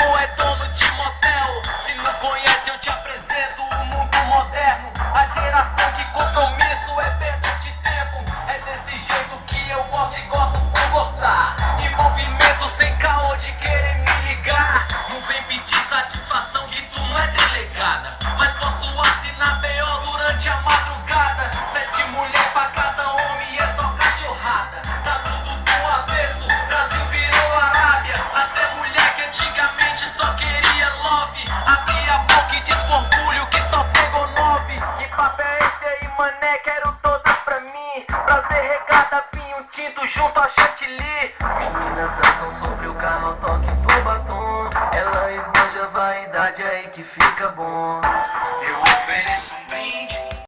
ou é dono de motel. Se não conhece eu te apresento o mundo moderno. A geração que compromisso é perda de tempo. É desse jeito que eu gosto e gosto por gostar. Envolvimento sem caô de querer me ligar. Não vem pedir satisfação que tu não é delegada. Mas posso assinar BO durante a madrugada. 7 mulher pra cada homem é só cachorrada. Tá tudo do avesso, Brasil virou Arábia. Até mulher que antigamente só queria love. Abri a boca e diz com orgulho que só pegou 9. Que papo é esse aí, mané? Quero todas pra mim. Prazer, regada, vinho tinto junto a chantilly. Meninas dançam sobre o carro, toque do batom. Ela esbanja a vaidade aí que fica bom. Eu